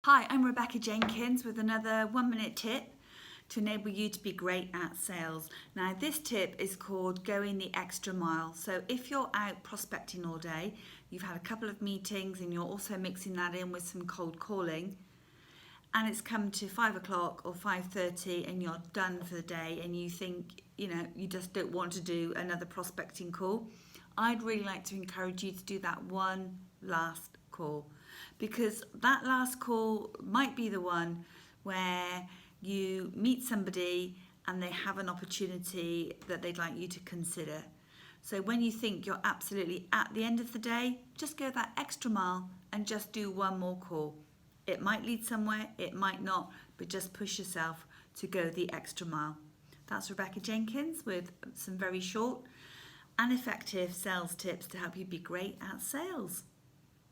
Hi, I'm Rebecca Jenkins with another 1-minute tip to enable you to be great at sales. Now, this tip is called going the extra mile. So if you're out prospecting all day, you've had a couple of meetings and you're also mixing that in with some cold calling, and it's come to 5 o'clock or 5:30 and you're done for the day and you think, you just don't want to do another prospecting call, I'd really like to encourage you to do that one last call, because that last call might be the one where you meet somebody and they have an opportunity that they'd like you to consider. So when you think you're absolutely at the end of the day, just go that extra mile and just do one more call. It might lead somewhere, it might not, but just push yourself to go the extra mile. That's Rebecca Jenkins with some very short and effective sales tips to help you be great at sales.